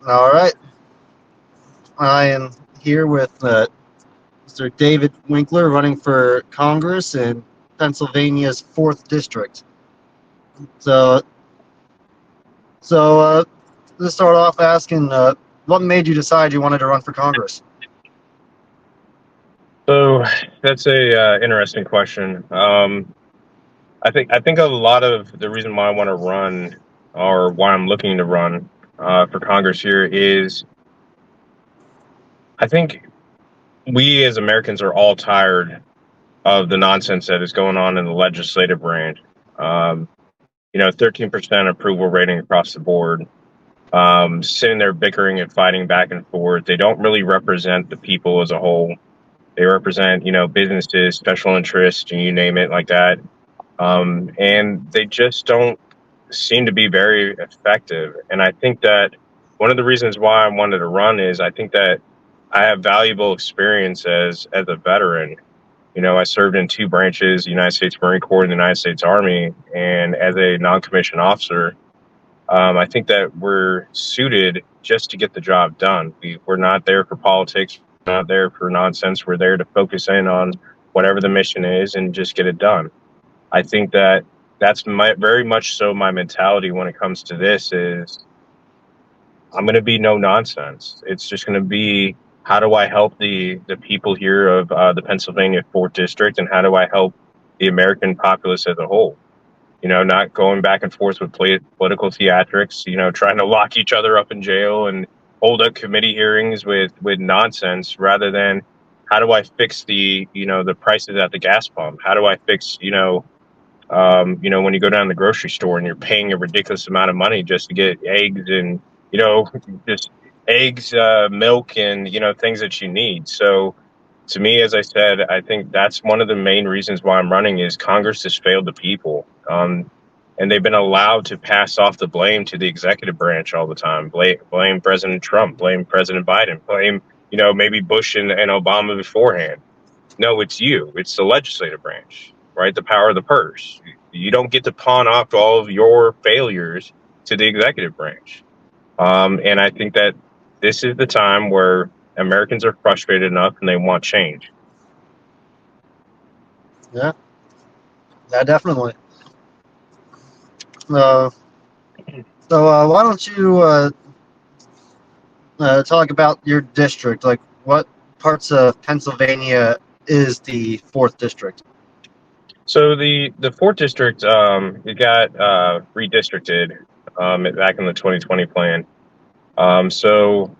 All right. I am here with Mr. David Winkler running for Congress in Pennsylvania's 4th District. So, so let's start off asking what made you decide you wanted to run for Congress? So that's a interesting question. I think a lot of the reason why I want to run, or why I'm looking to run for Congress here, is I think we as Americans are all tired of the nonsense that is going on in the legislative branch. 13% approval rating across the board. Sitting there bickering and fighting back and forth. They don't really represent the people as a whole. They represent, businesses, special interests, and you name it, like that. And they just don't seem to be very effective. And I think that one of the reasons why I wanted to run is I think that I have valuable experience as a veteran. I served in two branches, the United States Marine Corps and the United States Army, and as a non-commissioned officer, I think that we're suited just to get the job done. We're not there for politics, we're not there for nonsense. We're there to focus in on whatever the mission is and just get it done. I think that that's very much so my mentality when it comes to this is I'm going to be no nonsense. It's just going to be, how do I help the people here of the Pennsylvania 4th District, and how do I help the American populace as a whole? Not going back and forth with political theatrics, trying to lock each other up in jail and hold up committee hearings with nonsense, rather than how do I fix the prices at the gas pump? How do I fix, when you go down to the grocery store and you're paying a ridiculous amount of money just to get eggs and, just eggs, milk, and, things that you need. So to me, as I said, I think that's one of the main reasons why I'm running is Congress has failed the people. And they've been allowed to pass off the blame to the executive branch all the time. Blame President Trump, blame President Biden, blame, maybe Bush and Obama beforehand. No, it's you. It's the legislative branch, right? The power of the purse. You don't get to pawn off all of your failures to the executive branch. And I think that this is the time where Americans are frustrated enough and they want change. Yeah, definitely. Uh, so why don't you talk about your district? Like, what parts of Pennsylvania is the 4th District? So the 4th District, it got redistricted back in the 2020 plan. So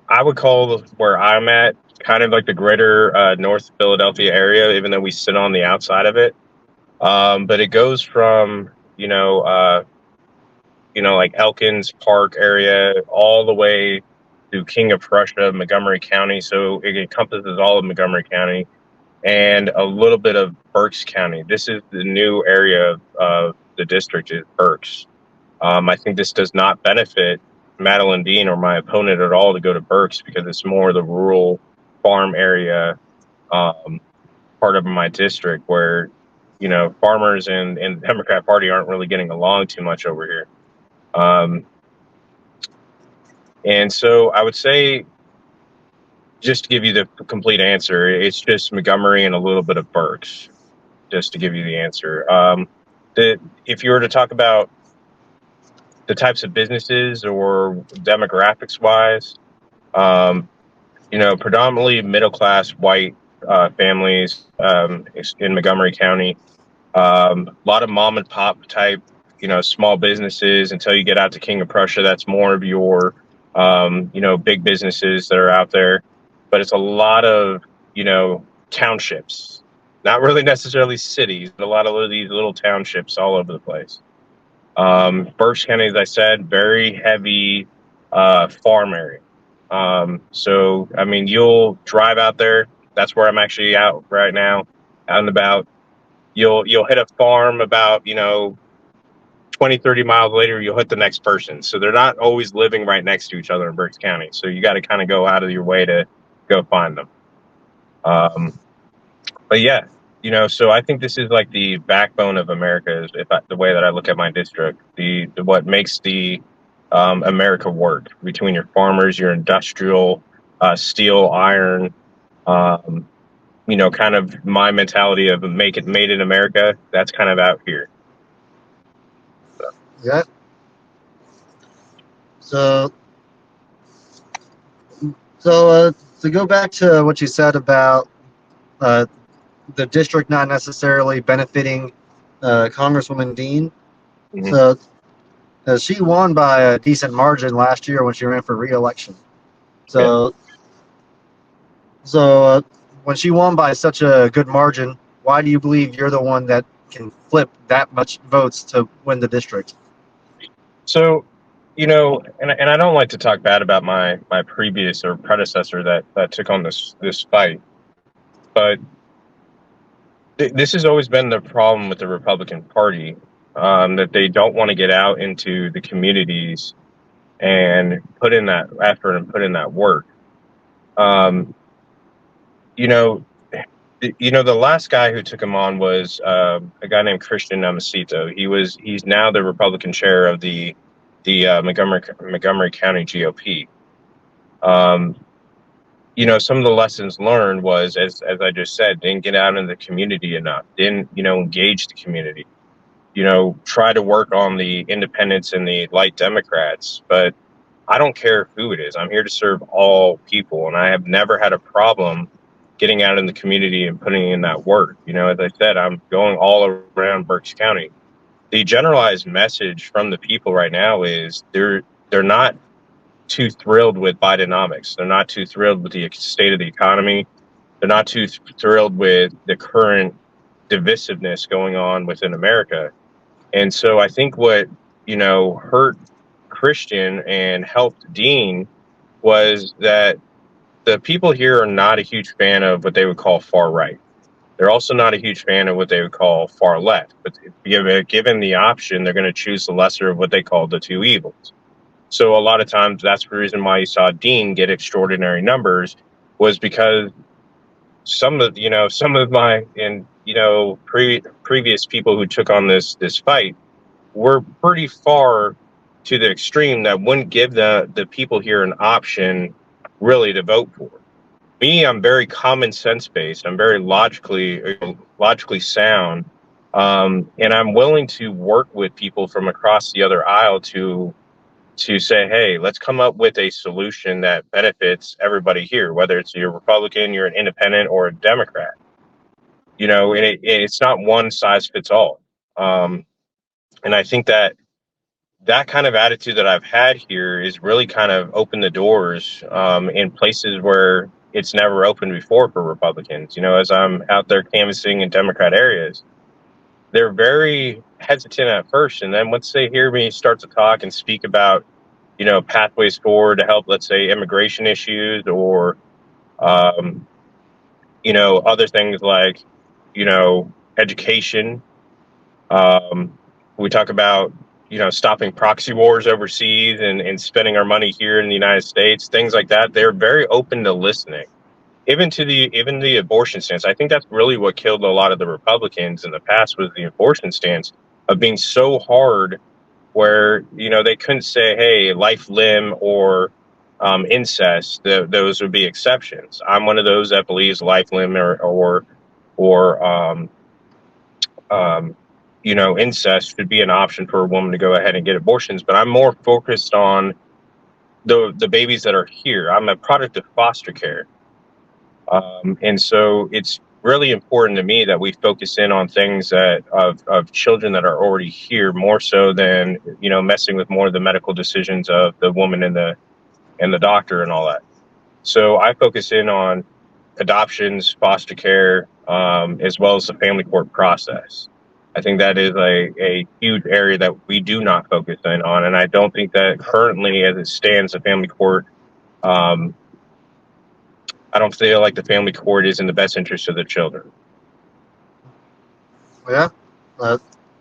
I would call where I'm at kind of like the greater North Philadelphia area, even though we sit on the outside of it. But it goes from, like Elkins Park area all the way to King of Prussia, Montgomery County. So it encompasses all of Montgomery County and a little bit of Berks County. This is the new area of the district, is Berks. I think this does not benefit Madeleine Dean or my opponent at all to go to Berks, because it's more the rural farm area part of my district where, farmers and the Democrat Party aren't really getting along too much over here. And so I would say, just to give you the complete answer, it's just Montgomery and a little bit of Berks, just to give you the answer. If you were to talk about the types of businesses or demographics wise, predominantly middle class white families in Montgomery County. A lot of mom and pop type, small businesses until you get out to King of Prussia. That's more of your, big businesses that are out there. But it's a lot of, townships, not really necessarily cities, but a lot of these little townships all over the place. Berks County, as I said, very heavy farm area. So, I mean, you'll drive out there. That's where I'm actually out right now, out and about. You'll hit a farm about, 20, 30 miles later, you'll hit the next person. So they're not always living right next to each other in Berks County. So you got to kind of go out of your way to go find them. But yeah, so I think this is like the backbone of America, is the way that I look at my district. What makes the America work, between your farmers, your industrial, steel, iron. Um, kind of my mentality of make it made in America. That's kind of out here. Yeah. So, to go back to what you said about uh, the district not necessarily benefiting Congresswoman Dean. Mm-hmm. So she won by a decent margin last year when she ran for re-election. Yeah. So, so when she won by such a good margin, why do you believe you're the one that can flip that much votes to win the district? So, and I don't like to talk bad about my previous or predecessor that took on this fight, but this has always been the problem with the Republican Party, that they don't want to get out into the communities and put in that effort and put in that work. Um, you know, the last guy who took him on was a guy named Christian Namasito. He's now the Republican chair of the Montgomery County GOP. Um, some of the lessons learned was, as I just said, didn't get out in the community enough, didn't engage the community. Try to work on the independents and the light Democrats, but I don't care who it is. I'm here to serve all people, and I have never had a problem getting out in the community and putting in that work. As I said, I'm going all around Berks County. The generalized message from the people right now is they're not too thrilled with Bidenomics. They're not too thrilled with the state of the economy. They're not too thrilled with the current divisiveness going on within America. And so I think what, hurt Christian and helped Dean was that the people here are not a huge fan of what they would call far right. They're also not a huge fan of what they would call far left. But given the option, they're going to choose the lesser of what they call the two evils. So a lot of times that's the reason why you saw Dean get extraordinary numbers, was because some of my previous people who took on this fight were pretty far to the extreme that wouldn't give the people here an option really to vote for. Me, I'm very common sense based. I'm very logically sound, and I'm willing to work with people from across the other aisle to say, hey, let's come up with a solution that benefits everybody here, whether it's you're a Republican, you're an independent, or a Democrat. And it's not one size fits all. And I think that kind of attitude that I've had here is really kind of opened the doors in places where it's never opened before for Republicans. As I'm out there canvassing in Democrat areas, they're very hesitant at first. And then once they hear me start to talk and speak about, pathways forward to help, let's say, immigration issues or, other things like, education. We talk about, stopping proxy wars overseas and spending our money here in the United States, things like that. They're very open to listening, even the abortion stance. I think that's really what killed a lot of the Republicans in the past, was the abortion stance of being so hard, where they couldn't say, hey, life, limb, or incest. Those would be exceptions. I'm one of those that believes life, limb, or incest should be an option for a woman to go ahead and get abortions. But I'm more focused on the babies that are here. I'm a product of foster care. And so it's really important to me that we focus in on things that of children that are already here, more so than, messing with more of the medical decisions of the woman and the doctor and all that. So I focus in on adoptions, foster care, as well as the family court process. I think that is a huge area that we do not focus in on. And I don't think that currently, as it stands, the family court, I don't feel like the family court is in the best interest of the children. Yeah,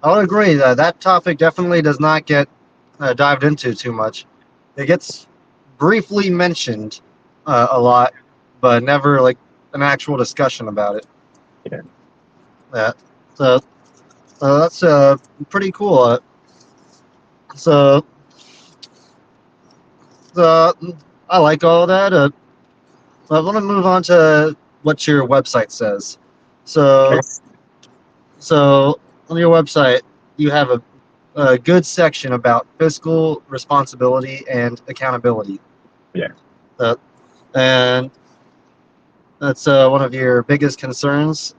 I'll agree that that topic definitely does not get dived into too much. It gets briefly mentioned a lot, but never like an actual discussion about it. Yeah. Yeah, so that's pretty cool. So I like all that. I want to move on to what your website says. So, so on your website, you have a good section about fiscal responsibility and accountability. Yeah. Uh, and that's one of your biggest concerns.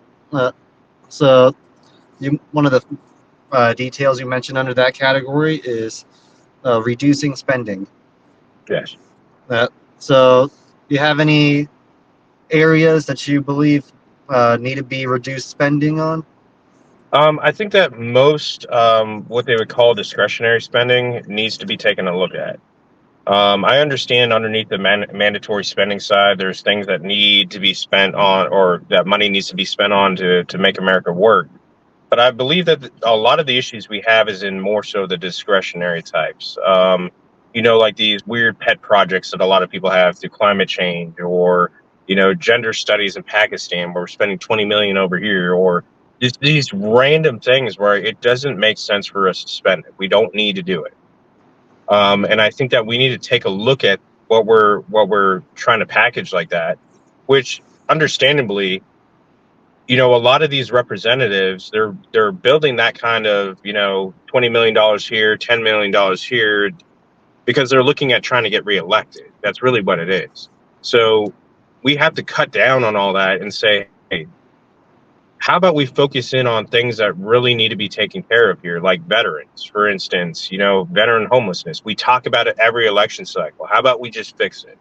So, one of the details you mentioned under that category is reducing spending. Yes. So, do you have any areas that you believe need to be reduced spending on? I think that most what they would call discretionary spending needs to be taken a look at. I understand underneath the mandatory spending side, there's things that need to be spent on, or that money needs to be spent on to make America work. But I believe that a lot of the issues we have is in more so the discretionary types. Like these weird pet projects that a lot of people have through climate change, or gender studies in Pakistan, where we're spending 20 million over here, or just these random things where it doesn't make sense for us to spend it. We don't need to do it. And I think that we need to take a look at what we're trying to package like that, which understandably, a lot of these representatives, they're building that kind of, $20 million here, $10 million here, because they're looking at trying to get reelected. That's really what it is. So we have to cut down on all that and say, hey, how about we focus in on things that really need to be taken care of here, like veterans, for instance, veteran homelessness. We talk about it every election cycle. How about we just fix it?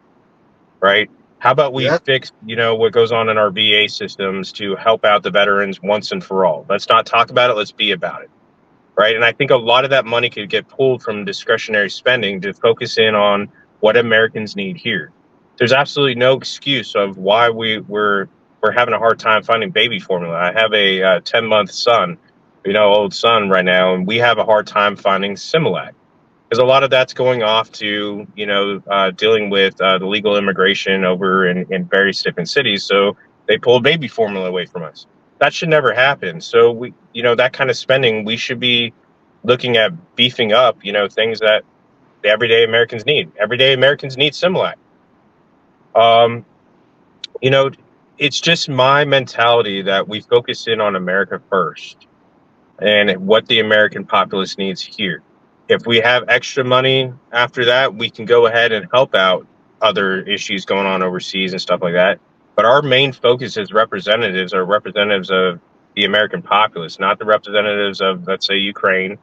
Right? How about we Yeah, fix, what goes on in our VA systems to help out the veterans once and for all? Let's not talk about it. Let's be about it. Right. And I think a lot of that money could get pulled from discretionary spending to focus in on what Americans need here. There's absolutely no excuse of why we're having a hard time finding baby formula. I have a 10-month son, old son right now, and we have a hard time finding Similac, because a lot of that's going off to dealing with the legal immigration over in various different cities. So they pulled baby formula away from us. That should never happen. So that kind of spending, we should be looking at beefing up, things that the everyday Americans need. Everyday Americans need Similac. Um, you know, it's just my mentality that we focus in on America first and what the American populace needs here. If we have extra money after that, we can go ahead and help out other issues going on overseas and stuff like that. But our main focus as representatives are representatives of the American populace, not the representatives of, let's say, Ukraine,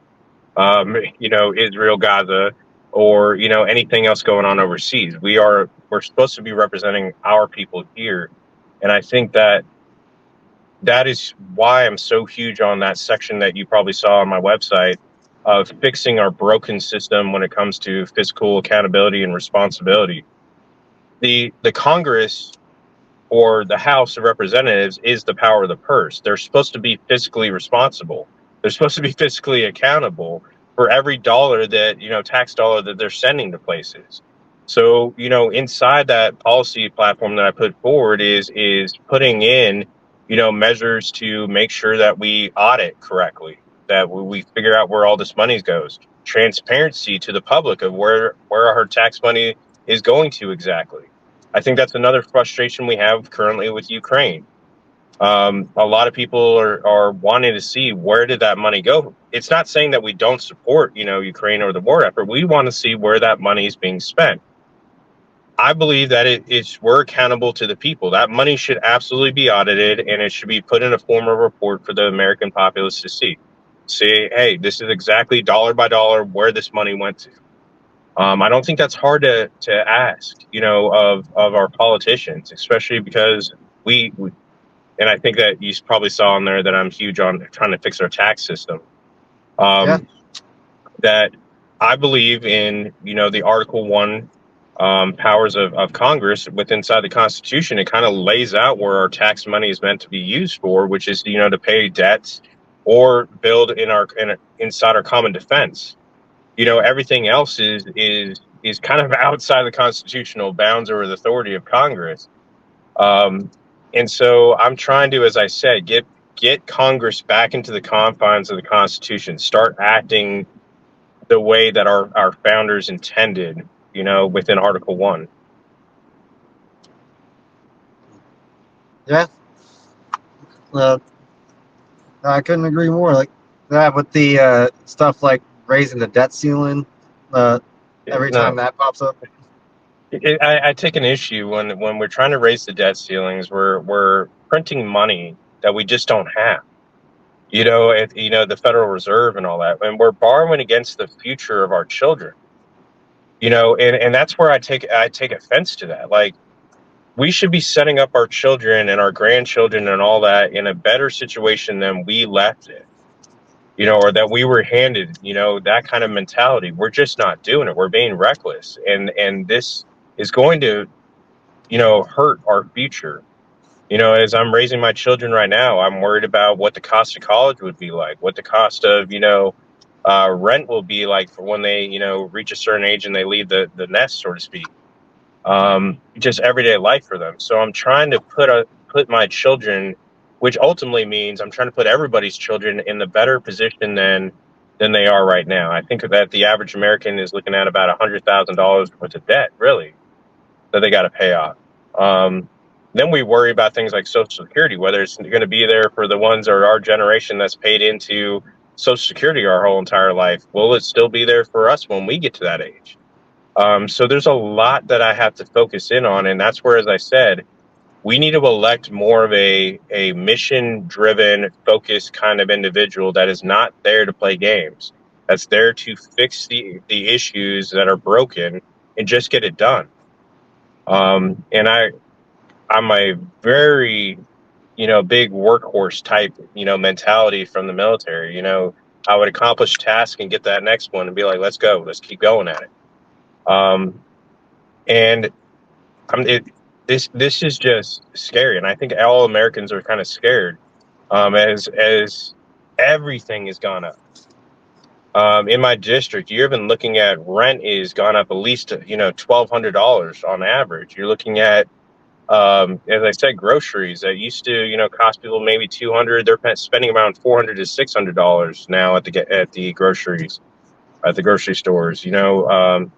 Israel, Gaza, or, anything else going on overseas. We're supposed to be representing our people here. And I think that is why I'm so huge on that section that you probably saw on my website of fixing our broken system when it comes to fiscal accountability and responsibility. The Congress, or the House of Representatives, is the power of the purse. They're supposed to be fiscally responsible. They're supposed to be fiscally accountable for every dollar that, tax dollar that they're sending to places. So, inside that policy platform that I put forward is putting in, measures to make sure that we audit correctly, that we figure out where all this money goes, transparency to the public of where our tax money is going to exactly. I think that's another frustration we have currently with Ukraine. A lot of people are wanting to see, where did that money go? It's not saying that we don't support, Ukraine or the war effort. We want to see where that money is being spent. I believe that we're accountable to the people. That money should absolutely be audited, and it should be put in a form of report for the American populace to see. Say, hey, this is exactly dollar by dollar where this money went to. I don't think that's hard to ask, of our politicians, especially because and I think that you probably saw in there that I'm huge on trying to fix our tax system. yeah, That I believe in, the Article 1 powers of Congress within inside the Constitution. It kind of lays out where our tax money is meant to be used for, which is, to pay debts or build inside our common defense. Everything else is kind of outside the constitutional bounds or the authority of Congress. And so I'm trying to, as I said, get Congress back into the confines of the Constitution, start acting the way that our founders intended, within Article 1. Yeah, uh, I couldn't agree more. Like that with the stuff like raising the debt ceiling. Every time No, that pops up. I take an issue when we're trying to raise the debt ceilings. We're printing money that we just don't have. The Federal Reserve and all that, and we're borrowing against the future of our children. And that's where I take offense to that. Like, we should be setting up our children and our grandchildren and all that in a better situation than we left it. Or that we were handed, that kind of mentality. We're just not doing it. We're being reckless. And this is going to, hurt our future. As I'm raising my children right now, I'm worried about what the cost of college would be like, what the cost of, rent will be like for when they, reach a certain age and they leave the nest, so to speak. Just everyday life for them. So I'm trying to put my children, which ultimately means I'm trying to put everybody's children in the better position than they are right now. I think that the average American is looking at about $100,000 worth of debt, really, that they got to pay off. Then we worry about things like Social Security, whether it's going to be there for the ones or our generation that's paid into Social Security our whole entire life. Will it still be there for us when we get to that age? So there's a lot that I have to focus in on, and that's where, as I said, we need to elect more of a mission-driven, focused kind of individual that is not there to play games. That's there to fix the issues that are broken and just get it done. And I'm a very, big workhorse type, mentality from the military. I would accomplish tasks and get that next one and be like, let's go, let's keep going at it. And this is just scary, and I think all Americans are kind of scared, as everything has gone up. In my district, you're even looking at rent is gone up at least $1,200 on average. You're looking at, as I said, groceries that used to cost people maybe $200. They're spending around $400 to $600 now at the groceries, at the grocery stores.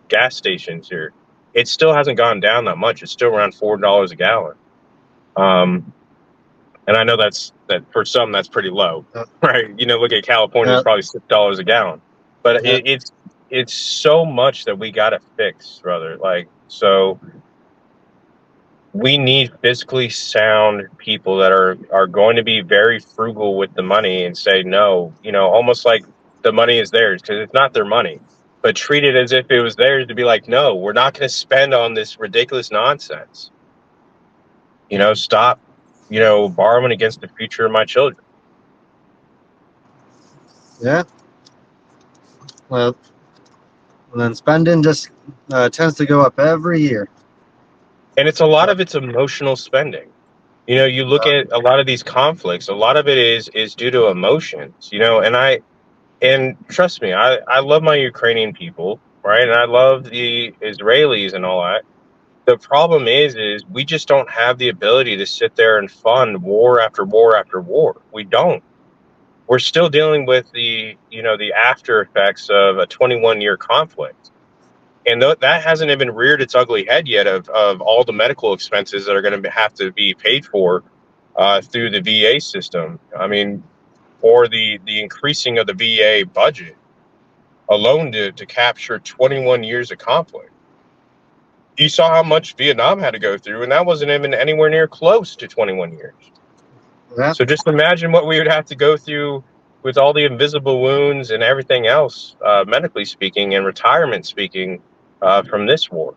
Gas stations here, it still hasn't gone down that much. It's still around $4 a gallon. And I know that for some that's pretty low, right? Look at California; it's probably $6 a gallon. But it's so much that we got to fix, brother. Like, so we need fiscally sound people that are going to be very frugal with the money and say no. Almost like the money is theirs, because it's not their money, but treat it as if it was theirs, to be like, no, we're not going to spend on this ridiculous nonsense. Stop, borrowing against the future of my children. Yeah. Well, and then spending just tends to go up every year. And it's a lot of it's emotional spending. You look at a lot of these conflicts, a lot of it is due to emotions, and trust me, I love my Ukrainian people, right? And I love the Israelis and all that. The problem is we just don't have the ability to sit there and fund war after war after war. We don't. We're still dealing with the after effects of a 21-year conflict. And that hasn't even reared its ugly head yet of all the medical expenses that are going to have to be paid for through the VA system. I mean, or the increasing of the VA budget alone to capture 21 years of conflict. You saw how much Vietnam had to go through, and that wasn't even anywhere near close to 21 years. Yeah. So just imagine what we would have to go through with all the invisible wounds and everything else, medically speaking and retirement speaking, from this war.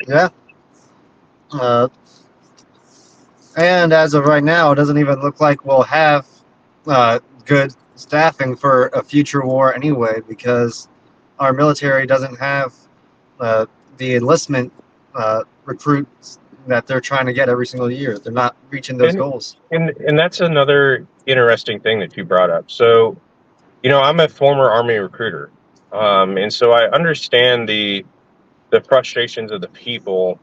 Yeah. And as of right now, it doesn't even look like we'll have good staffing for a future war anyway, because our military doesn't have the enlistment recruits that they're trying to get every single year. They're not reaching those goals. And that's another interesting thing that you brought up. So, I'm a former Army recruiter, and so I understand the frustrations of the people,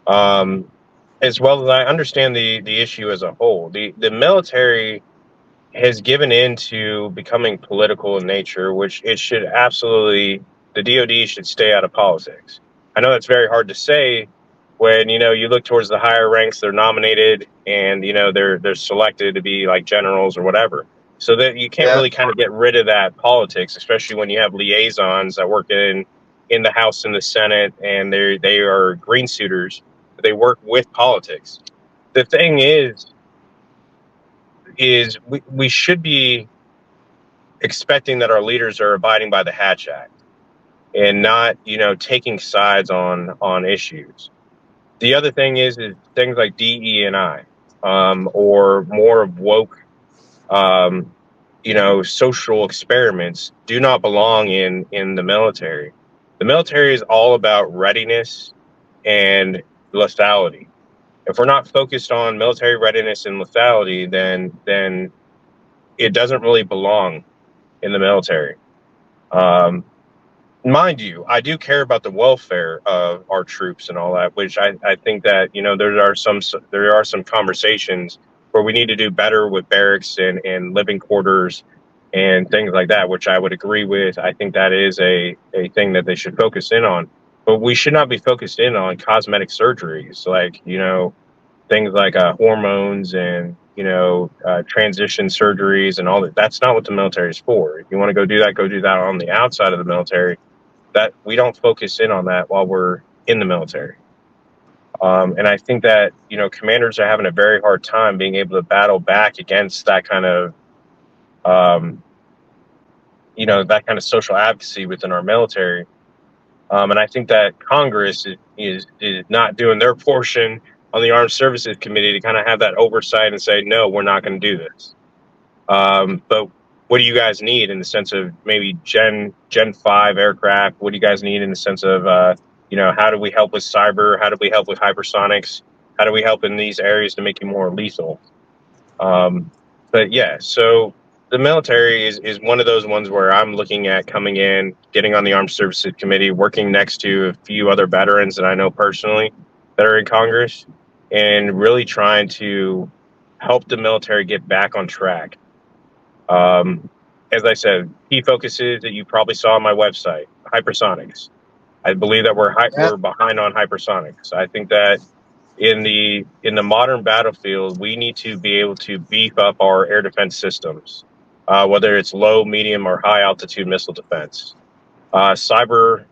as well as I understand the issue as a whole. The military has given in to becoming political in nature, which it should absolutely, the DoD should stay out of politics. I know that's very hard to say when, you look towards the higher ranks, they're nominated and, they're selected to be like generals or whatever. So that you can't Yeah. really kind of get rid of that politics, especially when you have liaisons that work in the House and the Senate, and they are green suitors. They work with politics. The thing is we should be expecting that our leaders are abiding by the Hatch Act and not, taking sides on issues. The other thing is things like DE&I, or more of woke, um, social experiments do not belong in the military. The military is all about readiness and lethality. If we're not focused on military readiness and lethality, then it doesn't really belong in the military. Um, Mind you, I do care about the welfare of our troops and all that, which I think that, there are some conversations where we need to do better with barracks and living quarters and things like that, which I would agree with. I think that is a thing that they should focus in on. But we should not be focused in on cosmetic surgeries like, things like hormones and transition surgeries and all that. That's not what the military is for. If you want to go do that on the outside of the military. That we don't focus in on that while we're in the military. And I think that commanders are having a very hard time being able to battle back against that kind of social advocacy within our military. And I think that Congress is not doing their portion on the Armed Services Committee to kind of have that oversight and say, no, we're not going to do this. But what do you guys need in the sense of maybe Gen 5 aircraft? What do you guys need in the sense of, how do we help with cyber? How do we help with hypersonics? How do we help in these areas to make you more lethal? But yeah, so the military is one of those ones where I'm looking at coming in, getting on the Armed Services Committee, working next to a few other veterans that I know personally that are in Congress, and really trying to help the military get back on track. As I said, key focuses that you probably saw on my website: hypersonics. I believe that Yeah. we're behind on hypersonics. I think that in the modern battlefield, we need to be able to beef up our air defense systems, whether it's low, medium, or high altitude missile defense. Cyber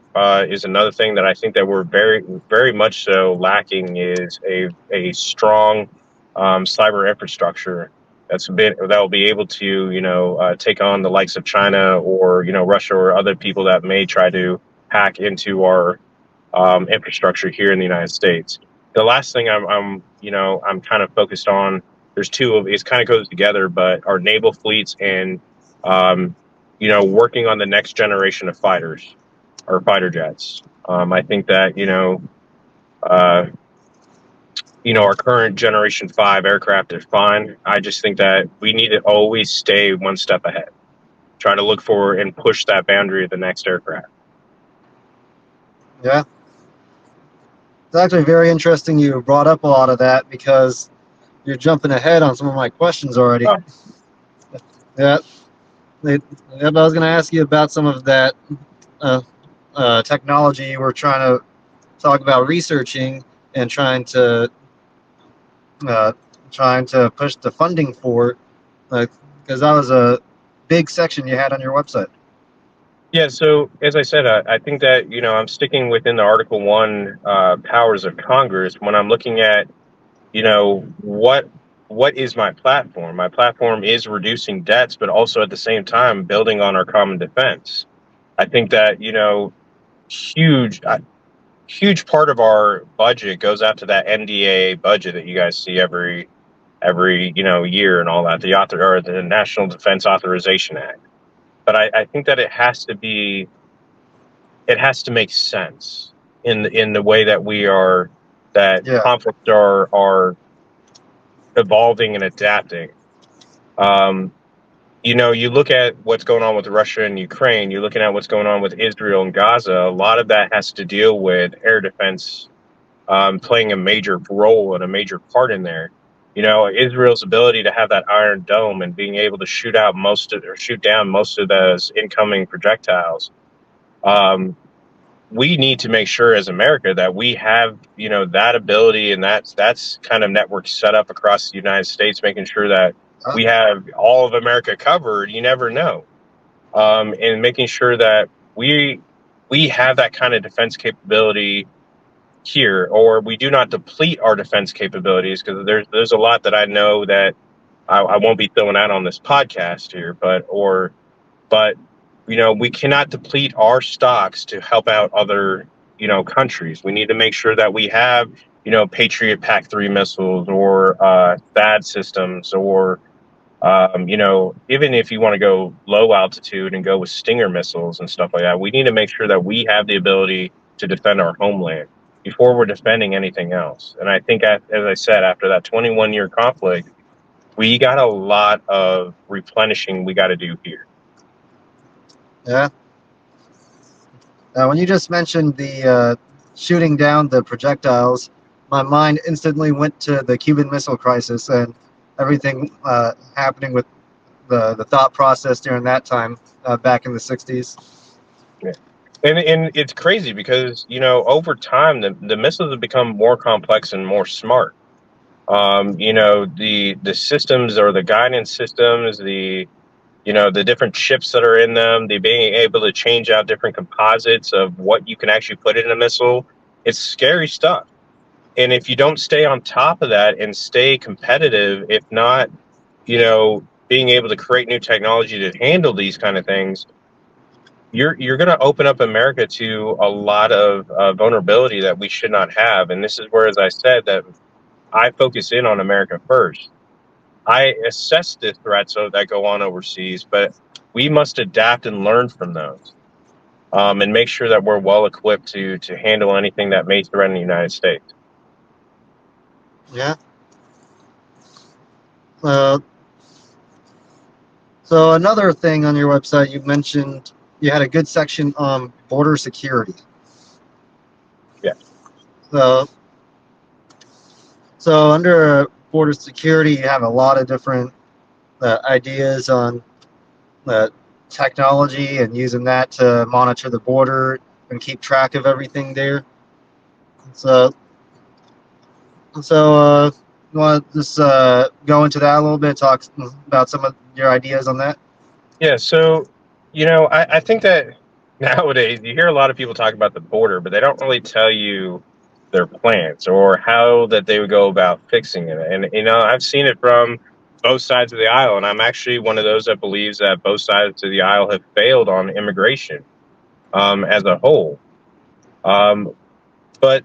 is another thing that I think that we're very, very much so lacking, is a strong cyber infrastructure that will be able to take on the likes of China or Russia or other people that may try to hack into our infrastructure here in the United States. The last thing I'm kind of focused on. There's two of it kind of goes together, but our naval fleets and working on the next generation of fighters or fighter jets. I think that uh, our current Generation 5 aircraft is fine. I just think that we need to always stay one step ahead. Try to look for and push that boundary of the next aircraft. Yeah. It's actually very interesting you brought up a lot of that because you're jumping ahead on some of my questions already. Oh. Yeah. I was going to ask you about some of that technology you were trying to talk about researching and trying to push the funding for, because that was a big section you had on your website. Yeah, so as I said, I think that I'm sticking within the Article 1 powers of Congress when I'm looking at what is my platform. My platform is reducing debts, but also at the same time building on our common defense. I think that huge part of our budget goes out to that NDAA budget that you guys see every year and all that, the National Defense Authorization Act. But I think that it has to make sense in the way that Yeah. conflicts are evolving and adapting. You look at what's going on with Russia and Ukraine, you're looking at what's going on with Israel and Gaza. A lot of that has to deal with air defense playing a major role and a major part in there. Israel's ability to have that Iron Dome and being able to shoot down most of those incoming projectiles. We need to make sure as America that we have, that ability, and that's kind of network set up across the United States, making sure that we have all of America covered. You never know. And making sure that we have that kind of defense capability here, or we do not deplete our defense capabilities, because there's a lot that I know that I won't be throwing out on this podcast here, but we cannot deplete our stocks to help out other countries. We need to make sure that we have Patriot PAC-3 missiles, or THAAD systems, or even if you want to go low altitude and go with Stinger missiles and stuff like that, we need to make sure that we have the ability to defend our homeland before we're defending anything else. And I think, as I said, after that 21-year conflict, we got a lot of replenishing we got to do here. Yeah. When you just mentioned the shooting down the projectiles, my mind instantly went to the Cuban Missile Crisis and everything happening with the thought process during that time back in the 60s. Yeah. And it's crazy because, over time, the missiles have become more complex and more smart. The systems, or the guidance systems, the different chips that are in them, the being able to change out different composites of what you can actually put in a missile. It's scary stuff. And if you don't stay on top of that and stay competitive, if not, being able to create new technology to handle these kind of things, you're going to open up America to a lot of vulnerability that we should not have. And this is where, as I said, that I focus in on America first. I assess the threats that go on overseas, but we must adapt and learn from those, and make sure that we're well equipped to handle anything that may threaten the United States. Yeah. So another thing on your website, you mentioned you had a good section on border security. Yeah. So under border security, you have a lot of different ideas on technology and using that to monitor the border and keep track of everything there. So you want to just go into that a little bit, talk about some of your ideas on that? Yeah, so, I think that nowadays you hear a lot of people talk about the border, but they don't really tell you their plans or how that they would go about fixing it. And, I've seen it from both sides of the aisle, and I'm actually one of those that believes that both sides of the aisle have failed on immigration as a whole. But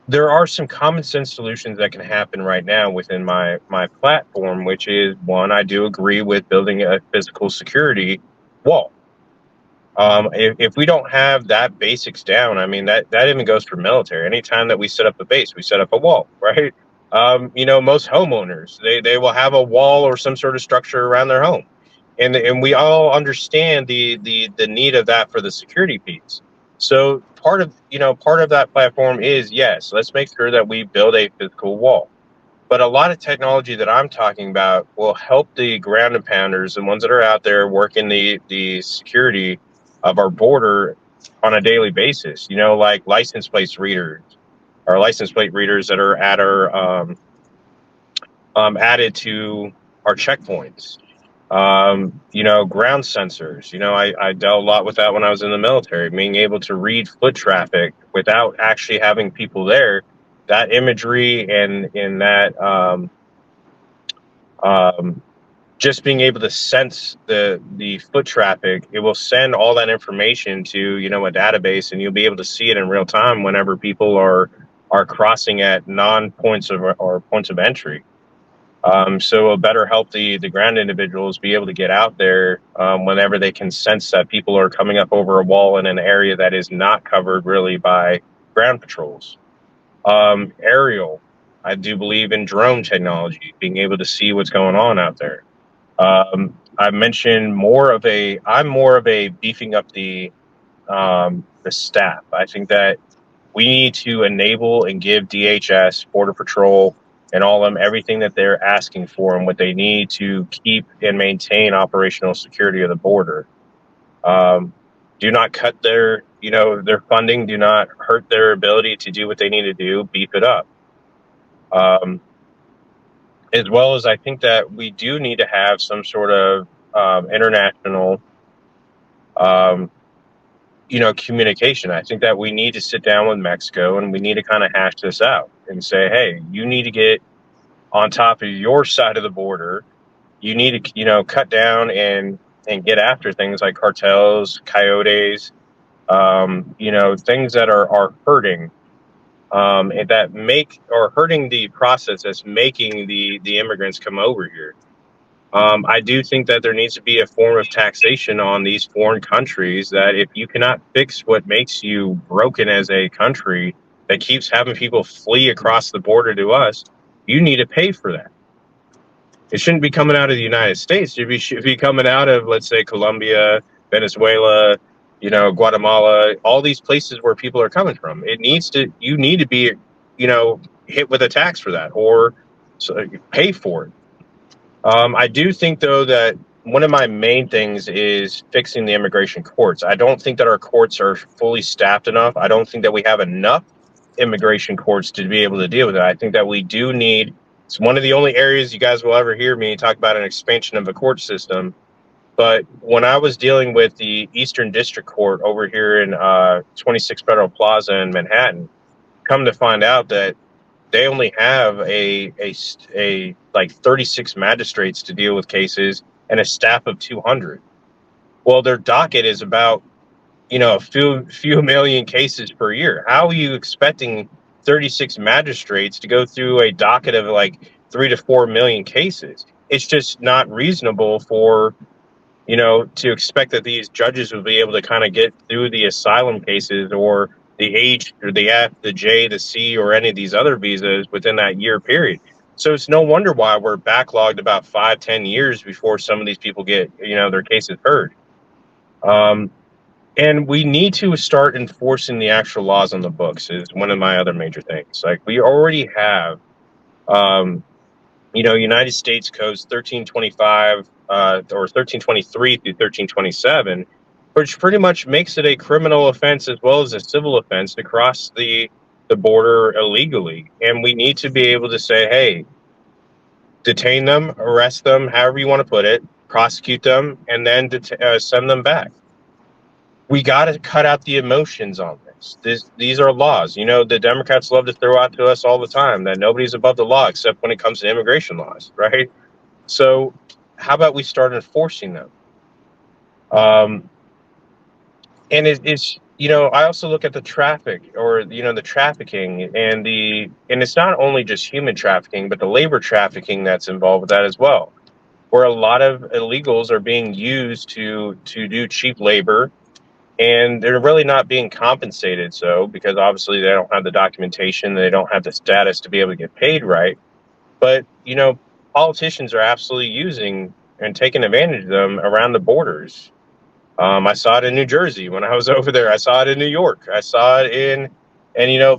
there are some common sense solutions that can happen right now within my platform, which is, one, I do agree with building a physical security wall. If we don't have that basics down, I mean, that even goes for military. Anytime that we set up a base, we set up a wall, right? Most homeowners, they will have a wall or some sort of structure around their home. And we all understand the need of that for the security piece. So part of that platform is, yes, let's make sure that we build a physical wall. But a lot of technology that I'm talking about will help the ground and pounders, the ones that are out there working the security of our border on a daily basis, like license plate readers that are at our added to our checkpoints. Ground sensors. I dealt a lot with that when I was in the military, being able to read foot traffic without actually having people there. That imagery and in that just being able to sense the foot traffic, it will send all that information to a database, and you'll be able to see it in real time whenever people are crossing at non-points or points of entry. So it'll better help the ground individuals be able to get out there whenever they can sense that people are coming up over a wall in an area that is not covered really by ground patrols. Aerial, I do believe in drone technology, being able to see what's going on out there. I mentioned I'm more of a beefing up the staff. I think that we need to enable and give DHS, Border Patrol, and all of them, everything that they're asking for and what they need to keep and maintain operational security of the border. Do not cut their, their funding. Do not hurt their ability to do what they need to do. Beef it up. As well as I think that we do need to have some sort of international, communication. I think that we need to sit down with Mexico and we need to kind of hash this out and say, hey, you need to get on top of your side of the border. You need to, cut down and get after things like cartels, coyotes, things that are hurting, and that hurting the process that's making the immigrants come over here. I do think that there needs to be a form of taxation on these foreign countries, that if you cannot fix what makes you broken as a country that keeps having people flee across the border to us, you need to pay for that. It shouldn't be coming out of the United States. It should be coming out of, let's say, Colombia, Venezuela, Guatemala, all these places where people are coming from. You need to be, hit with a tax for that, or pay for it. I do think, though, that one of my main things is fixing the immigration courts. I don't think that our courts are fully staffed enough. I don't think that we have enough immigration courts to be able to deal with it. I think that we do need, it's one of the only areas you guys will ever hear me talk about an expansion of the court system. But when I was dealing with the Eastern District Court over here in 26 Federal Plaza in Manhattan, come to find out that they only have a like 36 magistrates to deal with cases and a staff of 200. Well, their docket is about, a few million cases per year. How are you expecting 36 magistrates to go through a docket of like 3 to 4 million cases? It's just not reasonable for, to expect that these judges will be able to kind of get through the asylum cases or the H or the F, the J, the C, or any of these other visas within that year period. So it's no wonder why we're backlogged about 5-10 years before some of these people get, their cases heard. And we need to start enforcing the actual laws on the books is one of my other major things. Like, we already have, United States Codes 1325 or 1323 through 1327, which pretty much makes it a criminal offense as well as a civil offense to cross the border illegally. And we need to be able to say, hey, detain them, arrest them, however you want to put it, prosecute them, and then send them back. We got to cut out the emotions on this. These are laws. The Democrats love to throw out to us all the time that nobody's above the law except when it comes to immigration laws, right? So how about we start enforcing them? And it's, I also look at the traffic or, the trafficking and it's not only just human trafficking, but the labor trafficking that's involved with that as well, where a lot of illegals are being used to do cheap labor, and they're really not being compensated. So, because obviously they don't have the documentation, they don't have the status to be able to get paid right. But, politicians are absolutely using and taking advantage of them around the borders. I saw it in New Jersey when I was over there. I saw it in New York. I saw it in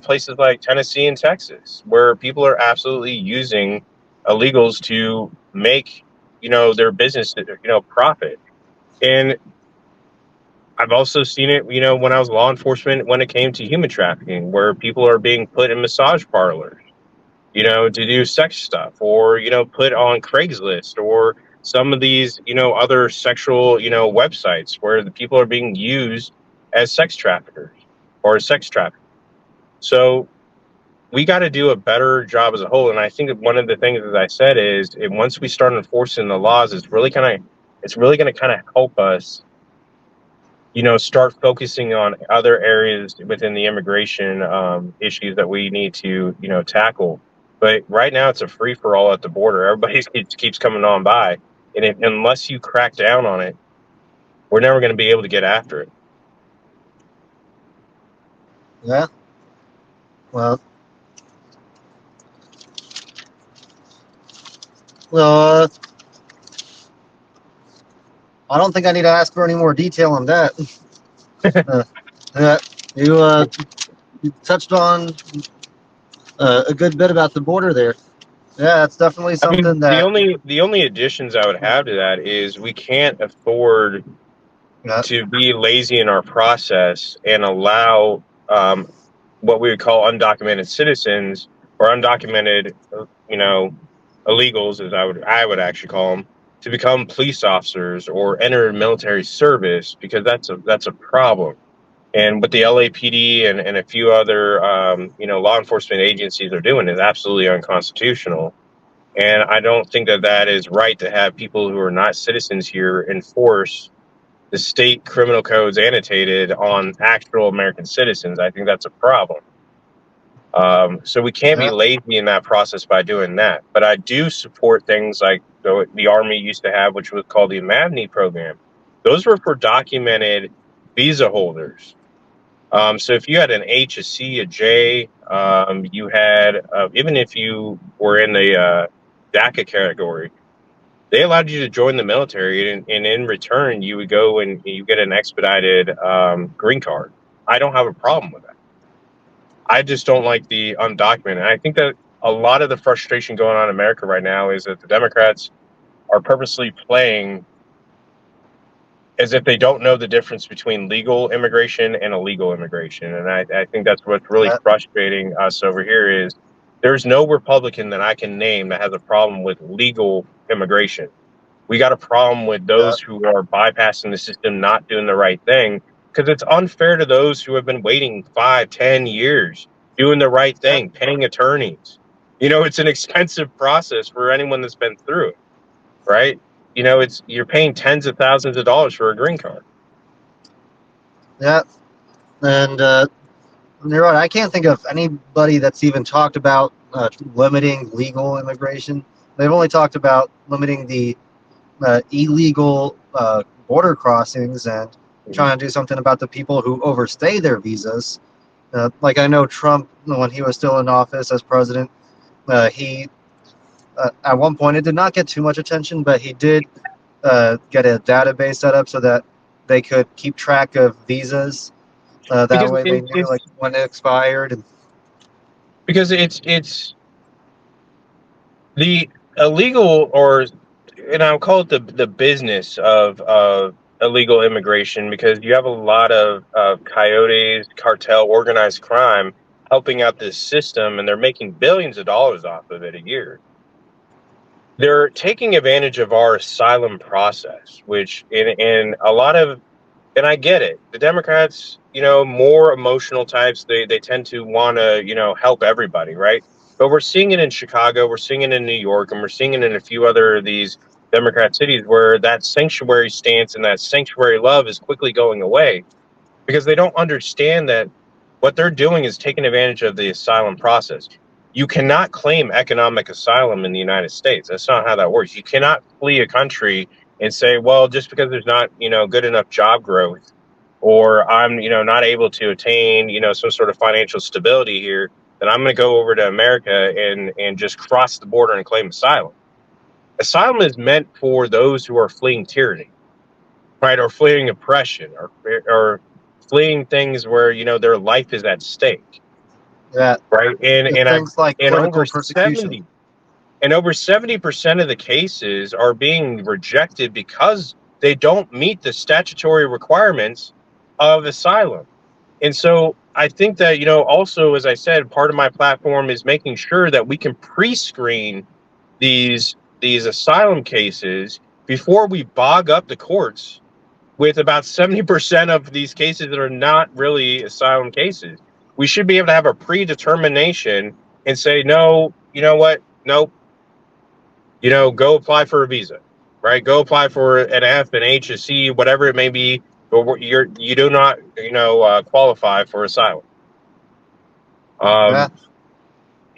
places like Tennessee and Texas, where people are absolutely using illegals to make, their business, profit. And I've also seen it, when I was law enforcement, when it came to human trafficking, where people are being put in massage parlors, to do sex stuff, or, put on Craigslist or some of these, other sexual, websites where the people are being used as sex traffickers or sex traffickers. So we got to do a better job as a whole. And I think that one of the things, as I said, is once we start enforcing the laws, it's really going to kind of help us, start focusing on other areas within the immigration issues that we need to, tackle. But right now it's a free for all at the border. Everybody keeps coming on by. And unless you crack down on it, we're never going to be able to get after it. Yeah. Well, I don't think I need to ask for any more detail on that. You touched on a good bit about the border there. Yeah, it's definitely I mean, something that the only additions I would have to that is we can't afford uh, to be lazy in our process and allow what we would call undocumented citizens or undocumented, you know, illegals, as I would actually call them, to become police officers or enter military service, because that's a problem. And what the LAPD and a few other law enforcement agencies are doing is absolutely unconstitutional. And I don't think that that is right to have people who are not citizens here enforce the state criminal codes annotated on actual American citizens. I think that's a problem. So we can't be yeah, lazy in that process by doing that. But I do support things like the Army used to have, which was called the Madeleine program. Those were for documented visa holders. So if you had an H, a C, a J, you had, even if you were in the DACA category, they allowed you to join the military, and in return, you would go and you get an expedited green card. I don't have a problem with that. I just don't like the undocumented. And I think that a lot of the frustration going on in America right now is that the Democrats are purposely playing as if they don't know the difference between legal immigration and illegal immigration. And I think that's what's really yeah, frustrating us over here is there's no Republican that I can name that has a problem with legal immigration. We got a problem with yeah, those who are bypassing the system, not doing the right thing, because it's unfair to those who have been waiting 5, 10 years, doing the right yeah, thing, paying attorneys. It's an expensive process for anyone that's been through it, right? It's you're paying tens of thousands of dollars for a green card. yeah. And you're right. I can't think of anybody that's even talked about limiting legal immigration. They've only talked about limiting the illegal border crossings and Mhm. trying to do something about the people who overstay their visas. Like I know Trump, when he was still in office as president, he at one point it did not get too much attention, but he did get a database set up so that they could keep track of visas. That Because way they knew like when it expired. And it's the illegal, or and I'll call it the business of illegal immigration, because you have a lot of coyotes, cartel, organized crime helping out this system, and they're making billions of dollars off of it a year. They're taking advantage of our asylum process, which in a lot of, and I get it. The Democrats, more emotional types, they tend to want to, help everybody, right? But we're seeing it in Chicago, we're seeing it in New York, and we're seeing it in a few other of these Democrat cities where that sanctuary stance and that sanctuary love is quickly going away, because they don't understand that what they're doing is taking advantage of the asylum process. You cannot claim economic asylum in the United States. That's not how that works. You cannot flee a country and say, well, just because there's not, good enough job growth, or I'm, not able to attain, some sort of financial stability here, then I'm going to go over to America and just cross the border and claim asylum. Asylum is meant for those who are fleeing tyranny, right, or fleeing oppression, or fleeing things where their life is at stake, that right? And and and I things like and political persecution. over 70% of the cases are being rejected because they don't meet the statutory requirements of asylum. And so I think that, also, as I said, part of my platform is making sure that we can pre-screen these asylum cases before we bog up the courts with about 70% of these cases that are not really asylum cases. We should be able to have a predetermination and say, no, you know what? Nope. Go apply for a visa, right? Go apply for an F, an H, a C, whatever it may be, but you do not, qualify for asylum. Yeah, Um,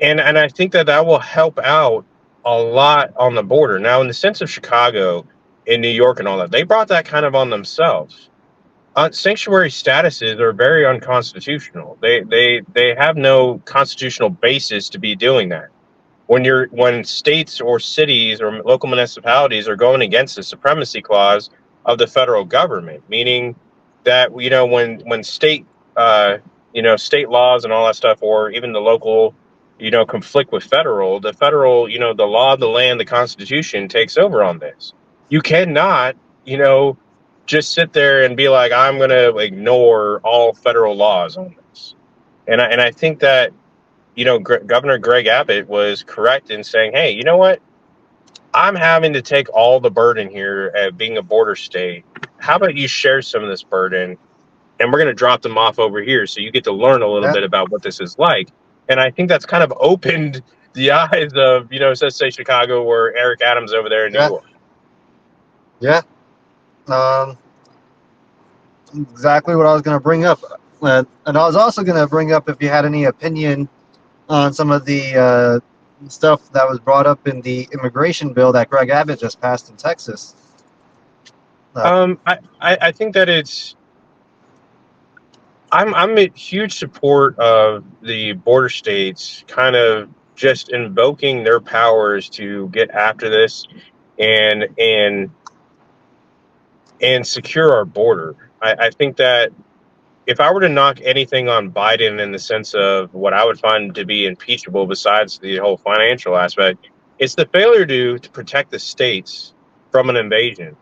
and I think that that will help out a lot on the border. Now, in the sense of Chicago, in New York, and all that, they brought that kind of on themselves. Sanctuary statuses are very unconstitutional. They have no constitutional basis to be doing that. When states or cities or local municipalities are going against the supremacy clause of the federal government, meaning that when state state laws and all that stuff, or even the local conflict with federal, the federal, the law of the land, the Constitution takes over on this. You cannot, just sit there and be like, I'm going to ignore all federal laws on this. And I think that, Governor Greg Abbott was correct in saying, hey, you know what? I'm having to take all the burden here at being a border state. How about you share some of this burden, and we're going to drop them off over here so you get to learn a little Yeah. bit about what this is like. And I think that's kind of opened the eyes of, let's say Chicago or Eric Adams over there in New Yeah. York. Yeah. Exactly what I was going to bring up. And I was also going to bring up if you had any opinion on some of the stuff that was brought up in the immigration bill that Greg Abbott just passed in Texas. I think that I'm a huge support of the border states kind of just invoking their powers to get after this and secure our border. I think that if I were to knock anything on Biden in the sense of what I would find to be impeachable, besides the whole financial aspect, it's the failure to protect the states from an invasion.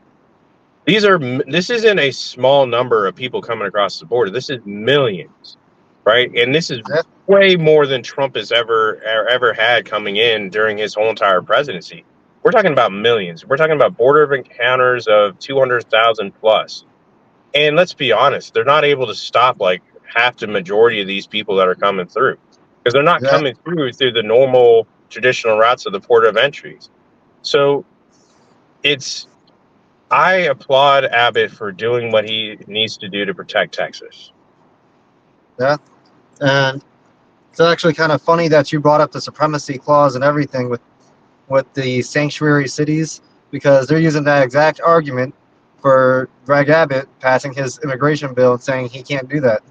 This isn't a small number of people coming across the border. This is millions, right? And this is way more than Trump has ever had coming in during his whole entire presidency. We're talking about millions. We're talking about border encounters of 200,000 plus. And let's be honest, they're not able to stop like half the majority of these people that are coming through, because they're not coming through the normal traditional routes of the port of entries. So I applaud Abbott for doing what he needs to do to protect Texas. Yeah. And it's actually kind of funny that you brought up the supremacy clause and everything with the sanctuary cities, because they're using that exact argument for Greg Abbott passing his immigration bill and saying he can't do that.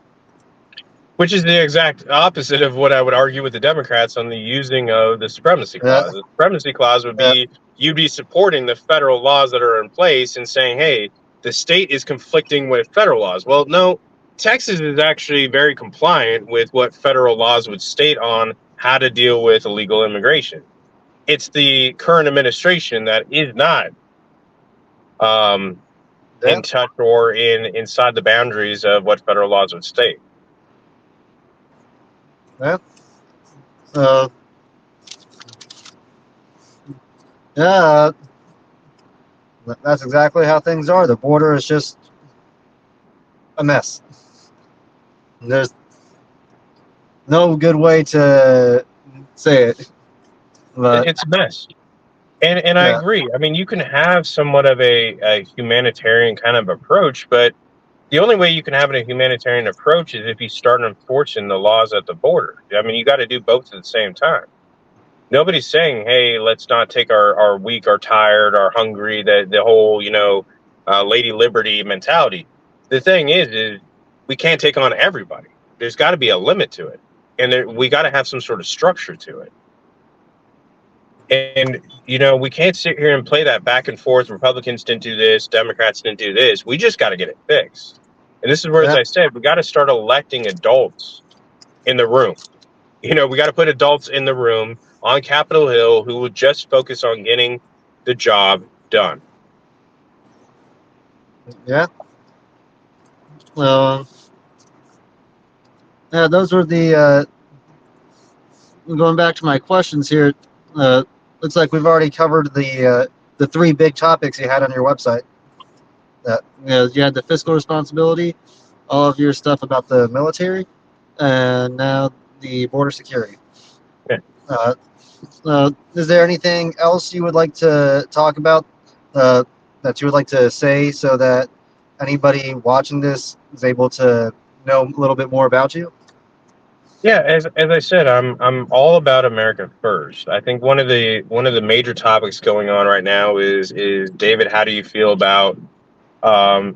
Which is the exact opposite of what I would argue with the Democrats on the using of the supremacy clause. The supremacy clause would be you'd be supporting the federal laws that are in place and saying, hey, the state is conflicting with federal laws. Well, no, Texas is actually very compliant with what federal laws would state on how to deal with illegal immigration. It's the current administration that is not in touch or inside the boundaries of what federal laws would state. Yeah. That's exactly how things are. The border is just a mess. There's no good way to say it. But it's a mess. And I agree. I mean, you can have somewhat of a humanitarian kind of approach, but the only way you can have a humanitarian approach is if you start enforcing the laws at the border. I mean, you got to do both at the same time. Nobody's saying, hey, let's not take our weak, our tired, our hungry, the whole, Lady Liberty mentality. The thing is we can't take on everybody. There's got to be a limit to it. And we got to have some sort of structure to it. And, we can't sit here and play that back and forth. Republicans didn't do this. Democrats didn't do this. We just got to get it fixed. And this is where, as I said, we got to start electing adults in the room. We got to put adults in the room on Capitol Hill who would just focus on getting the job done. Yeah. Those were the going back to my questions here. Looks like we've already covered the three big topics you had on your website. You had the fiscal responsibility, all of your stuff about the military, and now the border security. Yeah. Is there anything else you would like to talk about that you would like to say so that anybody watching this is able to know a little bit more about you? Yeah, as I said, I'm all about America first. I think one of the major topics going on right now is David, how do you feel about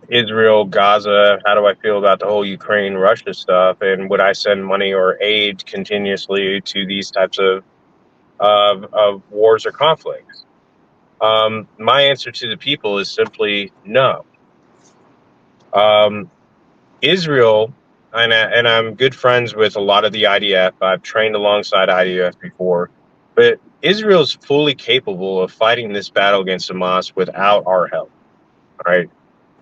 Israel, Gaza? How do I feel about the whole Ukraine, Russia stuff? And would I send money or aid continuously to these types of wars or conflicts? My answer to the people is simply no. Israel and I'm good friends with a lot of the IDF. I've trained alongside IDF before, but Israel's fully capable of fighting this battle against Hamas without our help. Right?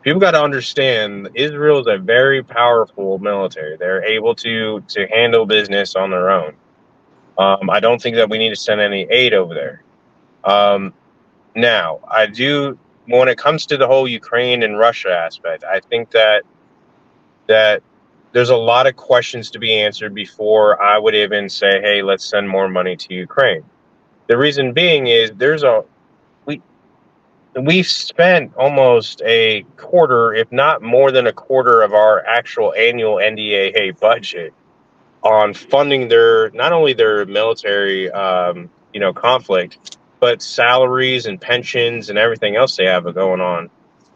People got to understand Israel is a very powerful military. They're able to handle business on their own. I don't think that we need to send any aid over there. Now, I do, when it comes to the whole Ukraine and Russia aspect, I think that there's a lot of questions to be answered before I would even say, hey, let's send more money to Ukraine. The reason being is we've spent almost a quarter, if not more than a quarter, of our actual annual NDAA budget on funding not only their military, conflict, but salaries and pensions and everything else they have going on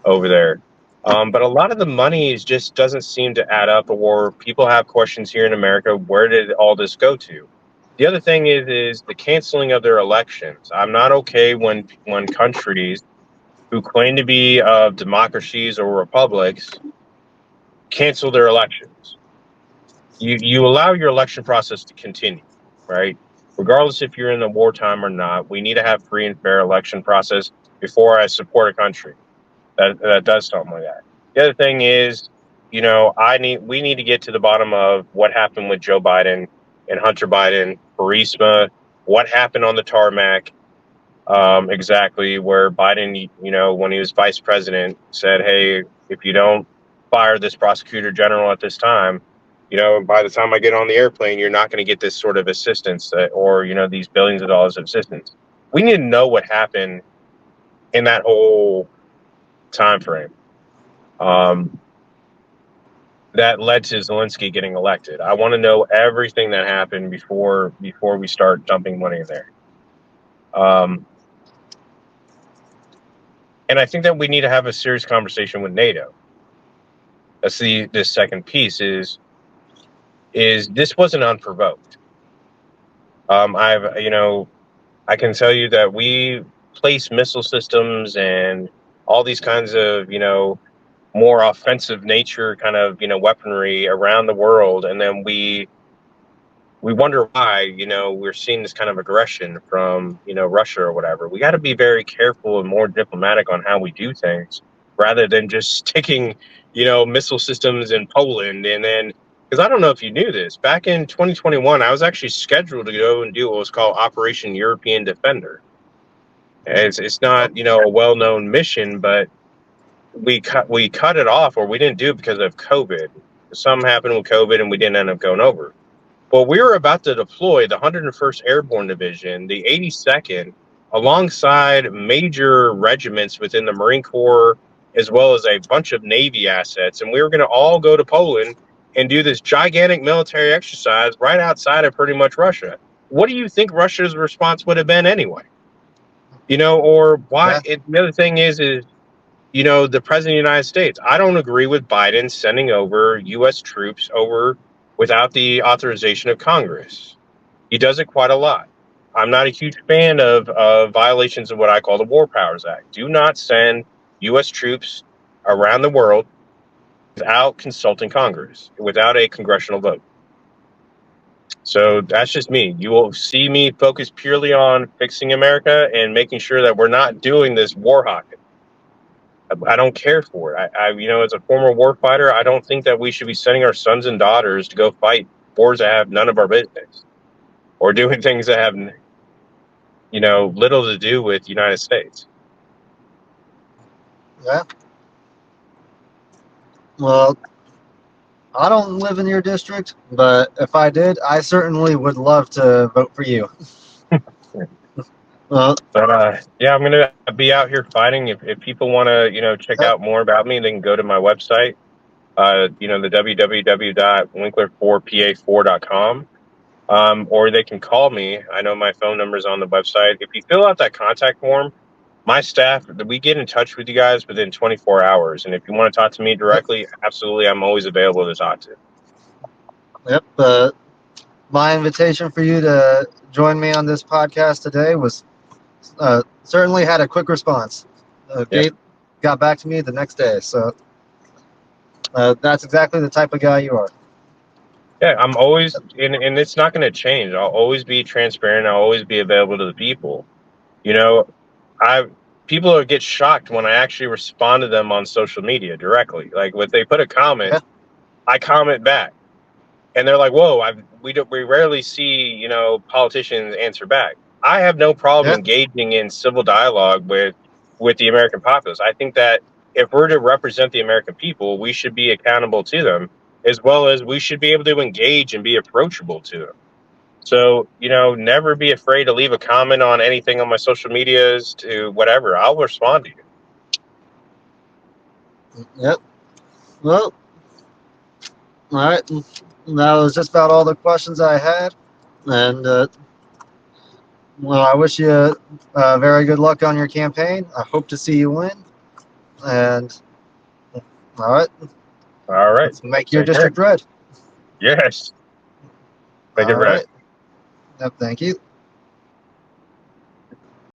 over there. But a lot of the money just doesn't seem to add up, or people have questions here in America. Where did all this go to? The other thing is the canceling of their elections. I'm not okay when countries who claim to be democracies or republics cancel their elections. You allow your election process to continue, right? Regardless if you're in the wartime or not, we need to have free and fair election process before I support a country that does something like that. The other thing is, we need to get to the bottom of what happened with Joe Biden and Hunter Biden, Burisma, what happened on the tarmac, exactly where Biden, when he was vice president, said, hey, if you don't fire this prosecutor general at this time, by the time I get on the airplane, you're not going to get this sort of assistance or these billions of dollars of assistance. We need to know what happened in that whole time frame that led to Zelensky getting elected. I want to know everything that happened before we start dumping money in there. And I think that we need to have a serious conversation with NATO. That's this second piece is this wasn't unprovoked. I can tell you that we place missile systems and all these kinds of, more offensive nature kind of, weaponry around the world. And then we wonder why, we're seeing this kind of aggression from, Russia or whatever. We got to be very careful and more diplomatic on how we do things rather than just sticking, missile systems in Poland. And then, because I don't know if you knew this, back in 2021, I was actually scheduled to go and do what was called Operation European Defender. It's not, a well-known mission, but we cut it off, or we didn't do it because of COVID. Something happened with COVID and we didn't end up going over. Well, we were about to deploy the 101st Airborne Division, the 82nd, alongside major regiments within the Marine Corps, as well as a bunch of Navy assets. And we were going to all go to Poland and do this gigantic military exercise right outside of pretty much Russia. What do you think Russia's response would have been anyway? Or why? Yeah. The other thing is, the President of the United States, I don't agree with Biden sending over U.S. troops over without the authorization of Congress. He does it quite a lot. I'm not a huge fan of violations of what I call the War Powers Act. Do not send U.S. troops around the world without consulting Congress, without a congressional vote. So that's just me. You will see me focus purely on fixing America and making sure that we're not doing this war hawking. I don't care for it. As a former war fighter, I don't think that we should be sending our sons and daughters to go fight wars that have none of our business, or doing things that have, little to do with the United States. Yeah. Well, I don't live in your district, but if I did, I certainly would love to vote for you. But I'm going to be out here fighting. If people want to, check out more about me, they can go to my website, the www.winkler4pa4.com, or they can call me. I know my phone number is on the website. If you fill out that contact form, my staff, we get in touch with you guys within 24 hours. And if you want to talk to me directly, absolutely, I'm always available to talk to. Yep. My invitation for you to join me on this podcast today was certainly had a quick response. Gabe got back to me the next day. So that's exactly the type of guy you are. Yeah, I'm always, and it's not going to change. I'll always be transparent. I'll always be available to the people. You know, I people get shocked when I actually respond to them on social media directly. Like if they put a comment, Yeah, I comment back, and they're like, "Whoa, we rarely see politicians answer back." I have no problem yeah, engaging in civil dialogue with the American populace. I think that if we're to represent the American people, we should be accountable to them, as well as we should be able to engage and be approachable to them. So, never be afraid to leave a comment on anything on my social medias to whatever. I'll respond to you. yep. Well, all right. That was just about all the questions I had. And, well, I wish you very good luck on your campaign. I hope to see you win. And, all right, All right. let's make your Same here. district red. Yes. Make it All red. right. Yep, thank you.